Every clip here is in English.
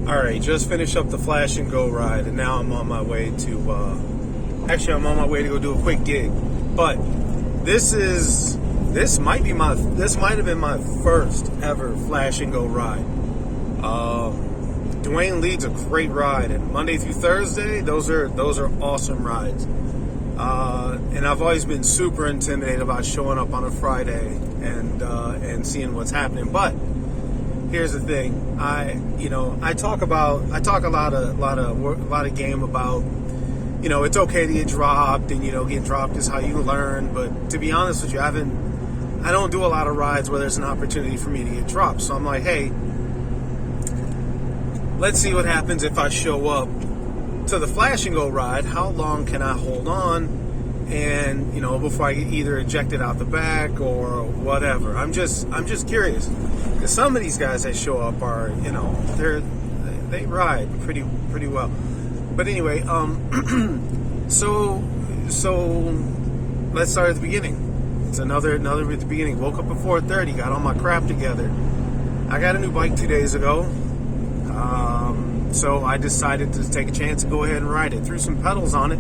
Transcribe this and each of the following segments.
All right, just finished up the Flash and Go ride, and now I'm on my way to. Actually, I'm on my way to go do a quick gig. But this might have been my first ever Flash and Go ride. Dwayne leads a great ride, and Monday through Thursday, those are awesome rides. And I've always been super intimidated about showing up on a Friday and seeing what's happening, but. Here's the thing. I talk a lot of game about, it's okay to get dropped, and get dropped is how you learn. But to be honest with you, I don't do a lot of rides where there's an opportunity for me to get dropped. So I'm like, hey, let's see what happens if I show up to the Flash and Go ride. How long can I hold on? And before I get either ejected out the back or whatever. I'm just curious, because some of these guys that show up are they ride pretty well. But anyway, so let's start at the beginning. It's another at the beginning. Woke up at 4:30, got all my crap together. I got a new bike 2 days ago, so I decided to take a chance and go ahead and ride it. Threw some pedals on it.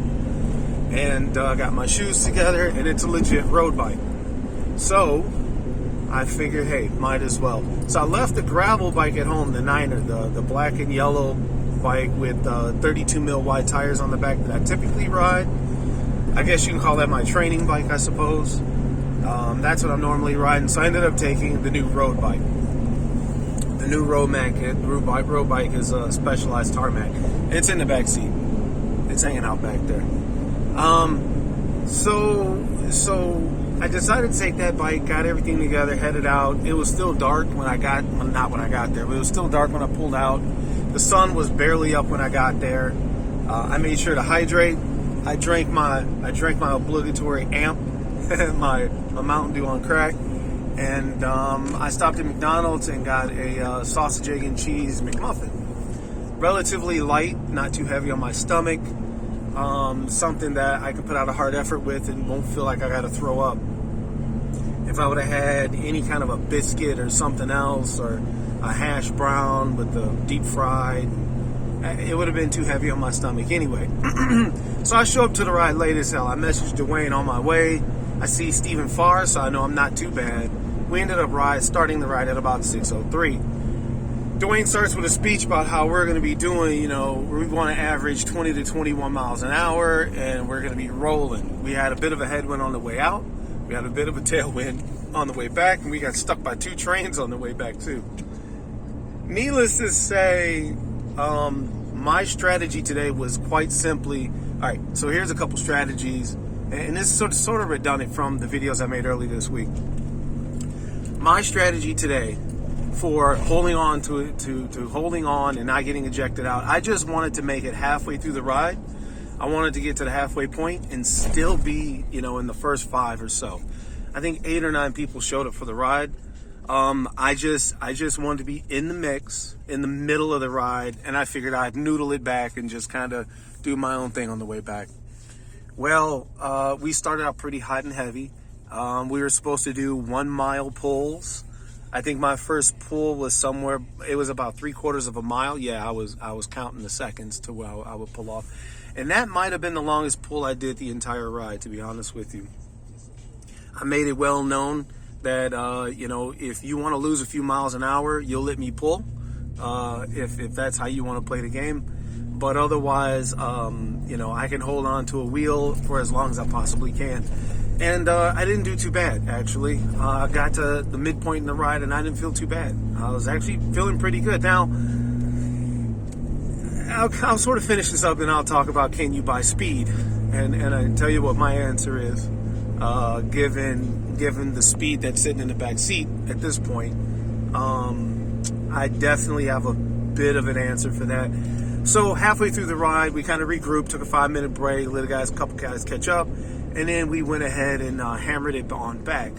And got my shoes together, and it's a legit road bike. So I figured, hey, might as well. So I left the gravel bike at home, the Niner, the black and yellow bike with 32 mil wide tires on the back that I typically ride. I guess you can call that my training bike, I suppose. That's what I'm normally riding. So I ended up taking the new road bike. The new road bike is a Specialized tarmac. It's in the back seat. It's hanging out back there. So I decided to take that bike, got everything together, headed out. It was still dark when I got, well, not when I got there, but it was still dark when I pulled out. The sun was barely up when I got there. I made sure to hydrate. I drank my obligatory amp, my Mountain Dew on crack, and I stopped at McDonald's and got a sausage, egg, and cheese McMuffin. Relatively light, not too heavy on my stomach. Something that I can put out a hard effort with and won't feel like I got to throw up. If I would have had any kind of a biscuit or something else, or a hash brown with the deep fried, it would have been too heavy on my stomach anyway. So I show up to the ride late as hell. I messaged Dwayne on my way. I see Stephen Farr, so I know I'm not too bad. We ended up starting the ride at about 6:03. Dwayne starts with a speech about how we're going to be doing, we want to average 20 to 21 miles an hour, and we're going to be rolling. We had a bit of a headwind on the way out. We had a bit of a tailwind on the way back, and we got stuck by 2 trains on the way back, too. Needless to say, my strategy today was quite simply, all right, so here's a couple strategies, and this is sort of redundant from the videos I made earlier this week. My strategy today for holding on to holding on and not getting ejected out, I just wanted to make it halfway through the ride. I wanted to get to the halfway point and still be, in the first 5 or so. I think 8 or 9 people showed up for the ride. I just wanted to be in the mix, in the middle of the ride, and I figured I'd noodle it back and just kind of do my own thing on the way back. Well, we started out pretty hot and heavy. We were supposed to do 1 mile pulls. I think my first pull was it was about 3/4 of a mile. Yeah, I was counting the seconds to where I would pull off. And that might have been the longest pull I did the entire ride, to be honest with you. I made it well known that, if you want to lose a few miles an hour, you'll let me pull, if that's how you want to play the game. But otherwise, I can hold on to a wheel for as long as I possibly can. And I didn't do too bad, actually. I got to the midpoint in the ride, and I didn't feel too bad. I was actually feeling pretty good. Now, I'll sort of finish this up, and I'll talk about can you buy speed. And I tell you what my answer is, given the speed that's sitting in the back seat at this point. I definitely have a bit of an answer for that. So halfway through the ride, we kind of regrouped, took a 5-minute break, let a couple guys catch up. And then we went ahead and hammered it on back.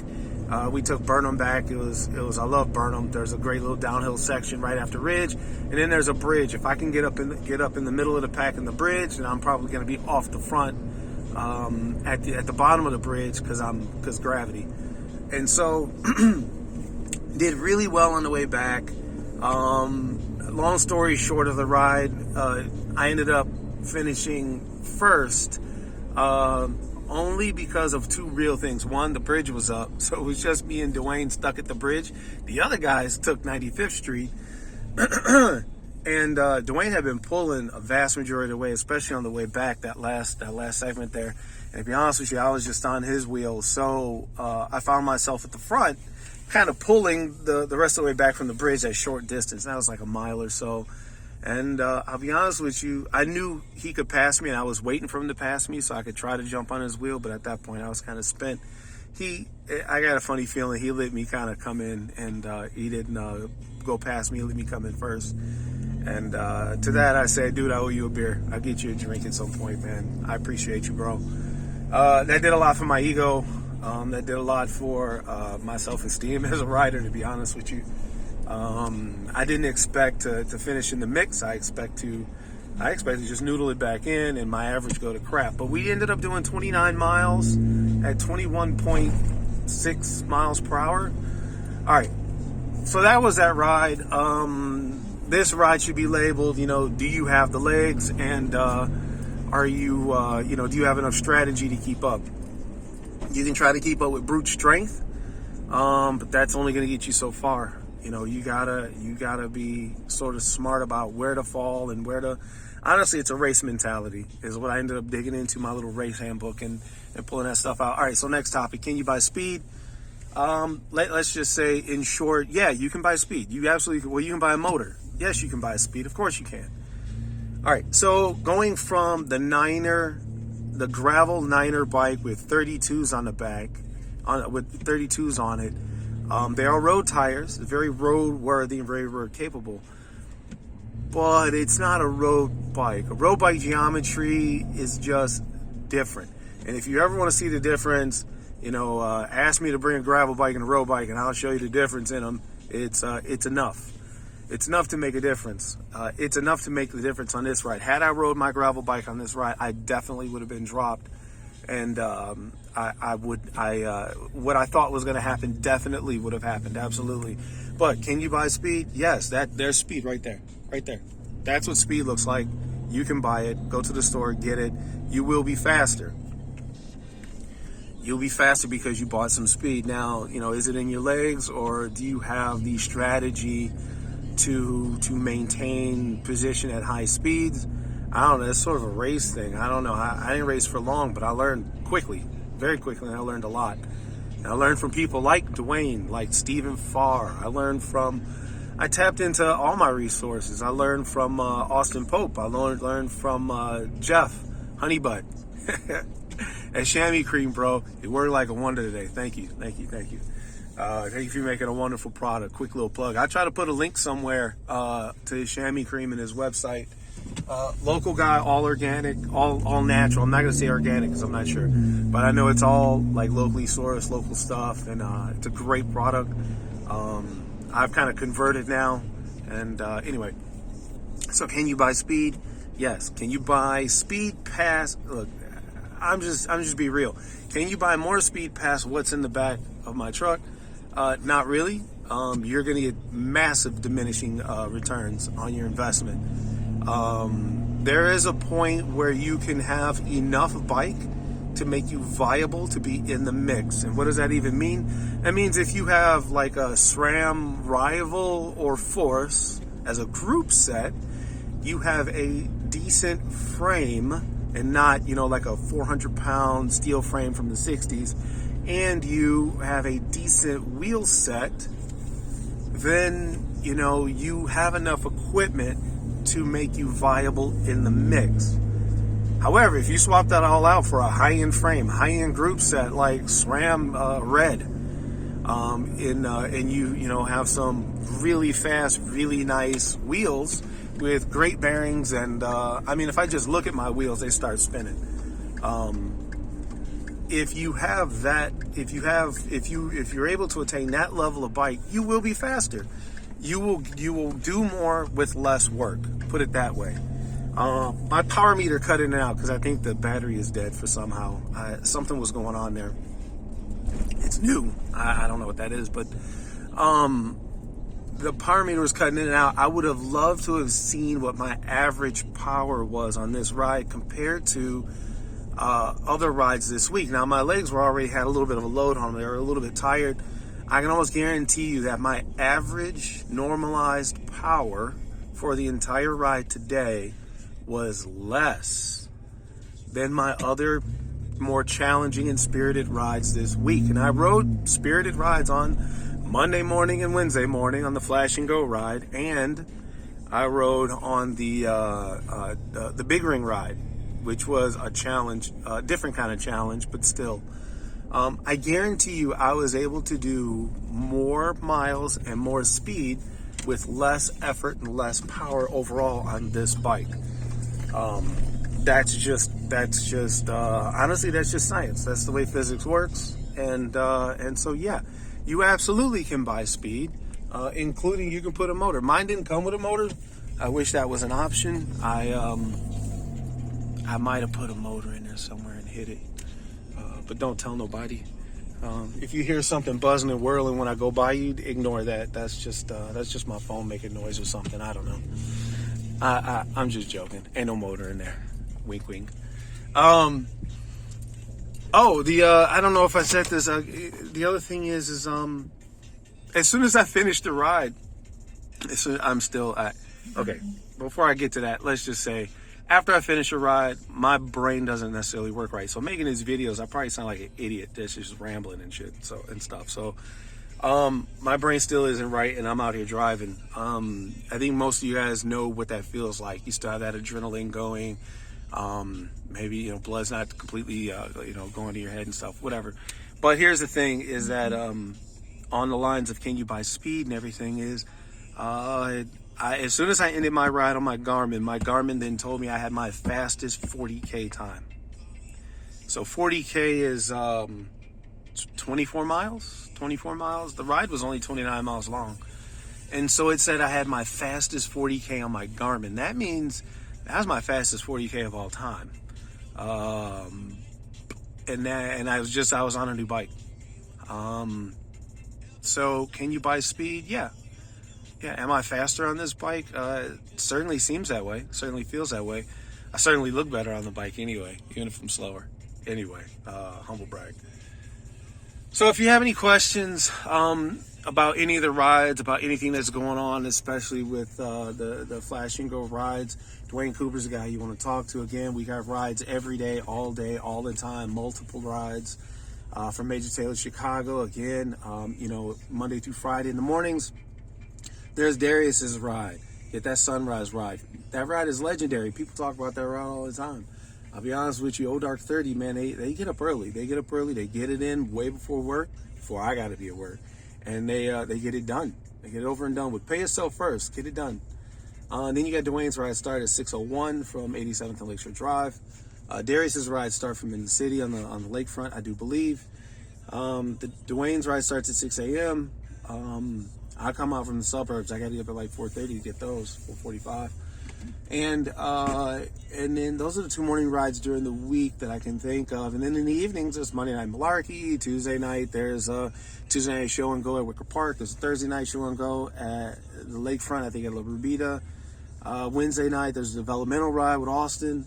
We took Burnham back. It was. I love Burnham. There's a great little downhill section right after Ridge, and then there's a bridge. If I can get up in the middle of the pack in the bridge, then I'm probably going to be off the front at the bottom of the bridge because gravity. And so did really well on the way back. Long story short of the ride, I ended up finishing first, only because of two real things. One, the bridge was up, so it was just me and Dwayne stuck at the bridge. The other guys took 95th Street, and Dwayne had been pulling a vast majority of the way, especially on the way back, that last segment there. And to be honest with you, I was just on his wheel, so I found myself at the front, kind of pulling the rest of the way back from the bridge at short distance. That was like a mile or so. And I'll be honest with you, I knew he could pass me, and I was waiting for him to pass me so I could try to jump on his wheel. But at that point, I was kind of spent. I got a funny feeling he let me kind of come in, and he didn't go past me. He let me come in first. And to that, I said, dude, I owe you a beer. I'll get you a drink at some point, man. I appreciate you, bro. That did a lot for my ego. That did a lot for my self-esteem as a rider, to be honest with you. I didn't expect to finish in the mix. I expected to just noodle it back in and my average go to crap. But we ended up doing 29 miles at 21.6 miles per hour. All right. So that was that ride. This ride should be labeled, do you have the legs, and are you, do you have enough strategy to keep up? You can try to keep up with brute strength, but that's only going to get you so far. You gotta be sort of smart about where to fall and where to. Honestly, it's a race mentality is what I ended up digging into my little race handbook and pulling that stuff out. All right, so next topic: can you buy speed? Let's just say, in short, yeah, you can buy speed. You absolutely can. Well, you can buy a motor. Yes, you can buy speed. Of course, you can. All right, so going from the gravel Niner bike with 32s on the back, with 32s on it. They are road tires, very road-worthy and very road-capable. But it's not a road bike. A road bike geometry is just different. And if you ever want to see the difference, ask me to bring a gravel bike and a road bike, and I'll show you the difference in them. It's enough. It's enough to make a difference. It's enough to make the difference on this ride. Had I rode my gravel bike on this ride, I definitely would have been dropped. And what I thought was going to happen definitely would have happened, absolutely. But can you buy speed? Yes, there's speed right there. That's what speed looks like. You can buy it. Go to the store, get it. You will be faster. You'll be faster because you bought some speed. Now, is it in your legs, or do you have the strategy to maintain position at high speeds? I don't know. It's sort of a race thing. I don't know. I didn't race for long, but I learned very quickly, and I learned a lot. And I learned from people like Dwayne, like Stephen Farr. I tapped into all my resources. I learned from Austin Pope. I learned from Jeff Honeybutt. And chamois cream, bro. It worked like a wonder today. Thank you. Thank you for making a wonderful product. Quick little plug. I try to put a link somewhere to his chamois cream and his website. Local guy, all organic, all natural. I'm not going to say organic because I'm not sure. But I know it's all like locally sourced, local stuff. And it's a great product. I've kind of converted now. And anyway. So can you buy speed? Yes. Can you buy speed past... Look, I'm just be real. Can you buy more speed past what's in the back of my truck? Not really. You're going to get massive diminishing returns on your investment. There is a point where you can have enough bike to make you viable to be in the mix. And what does that even mean? That means if you have like a SRAM Rival or Force as a group set, you have a decent frame and not, like a 400-pound steel frame from the 60s, and you have a decent wheel set, then, you have enough equipment to make you viable in the mix. However, if you swap that all out for a high-end frame, high-end group set like SRAM Red, and you have some really fast, really nice wheels with great bearings, and if I just look at my wheels, they start spinning. If you're able to attain that level of bike, you will be faster. You will do more with less work. Put it that way. My power meter cut in and out because I think the battery is dead for somehow. Something was going on there. It's new. I don't know what that is, but the power meter was cutting in and out. I would have loved to have seen what my average power was on this ride compared to other rides this week. Now, my legs were already had a little bit of a load on them. They were a little bit tired. I can almost guarantee you that my average normalized power for the entire ride today was less than my other more challenging and spirited rides this week. And I rode spirited rides on Monday morning and Wednesday morning on the Flash and Go ride, and I rode on the Big Ring ride, which was a challenge, a different kind of challenge, but still. I guarantee you I was able to do more miles and more speed with less effort and less power overall on this bike. That's just honestly, that's just science. That's the way physics works. And so, yeah, you absolutely can buy speed, including you can put a motor. Mine didn't come with a motor. I wish that was an option. I might have put a motor in there somewhere and hit it. But don't tell nobody. If you hear something buzzing and whirling when I go by you, ignore that. That's just my phone making noise or something. I don't know. I'm just joking. Ain't no motor in there. Wink, wink. I don't know if I said this. The other thing is as soon as I finish the ride, I'm still okay. Before I get to that, let's just say, after I finish a ride, my brain doesn't necessarily work right. So making these videos, I probably sound like an idiot that's just rambling and shit, and stuff. So my brain still isn't right, and I'm out here driving. I think most of you guys know what that feels like. You still have that adrenaline going. Maybe, blood's not completely, going to your head and stuff, whatever. But here's the thing is that, on the lines of can you buy speed and everything is, as soon as I ended my ride on my Garmin then told me I had my fastest 40K time. So 40K is 24 miles. The ride was only 29 miles long. And so it said I had my fastest 40K on my Garmin. That means that was my fastest 40K of all time. And I was on a new bike. So can you buy speed? Yeah. Yeah, am I faster on this bike? Certainly seems that way. Certainly feels that way. I certainly look better on the bike anyway, even if I'm slower. Anyway, humble brag. So if you have any questions about any of the rides, about anything that's going on, especially with the Flash and Go rides, Dwayne Cooper's the guy you want to talk to. Again, we got rides every day, all the time, multiple rides from Major Taylor Chicago. Again, Monday through Friday in the mornings. There's Darius's ride. Get that sunrise ride. That ride is legendary. People talk about that ride all the time. I'll be honest with you, Old Dark 30, man, they get up early. They get it in way before work, before I got to be at work. And they get it done. They get it over and done with. Pay yourself first. Get it done. And then you got Dwayne's ride start at 6:01 from 87th and Lakeshore Drive. Darius's ride start from in the city on the lakefront, I do believe. The Dwayne's ride starts at 6 a.m. I come out from the suburbs. I got to get up at like 4:30 to get those, 4:45. And then those are the two morning rides during the week that I can think of. And then in the evenings, there's Monday Night Malarkey. Tuesday night, there's a Tuesday night show and go at Wicker Park. There's a Thursday night show and go at the lakefront, I think at La Rubita. Wednesday night, there's a developmental ride with Austin.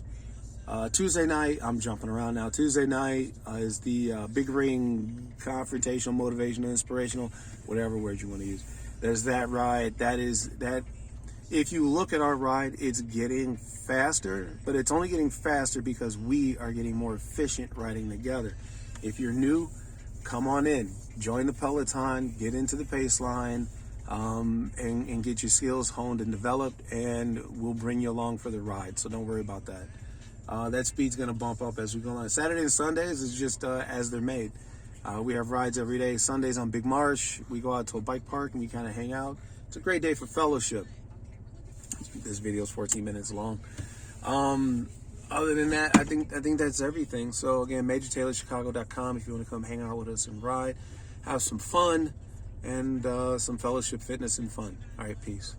Tuesday night, I'm jumping around now. Tuesday night is the Big Ring confrontational, motivational, inspirational, whatever word you want to use. There's that ride. That if you look at our ride, it's getting faster, but it's only getting faster because we are getting more efficient riding together. If you're new, come on in, join the Peloton, get into the pace line, and get your skills honed and developed, and we'll bring you along for the ride. So don't worry about that. That speed's going to bump up as we go on. Saturday and Sundays is just as they're made. We have rides every day. Sundays on Big Marsh, we go out to a bike park and we kind of hang out. It's a great day for fellowship. This video is 14 minutes long. Other than that, I think that's everything. So again, MajorTaylorChicago.com if you want to come hang out with us and ride, have some fun, and some fellowship, fitness, and fun. All right, peace.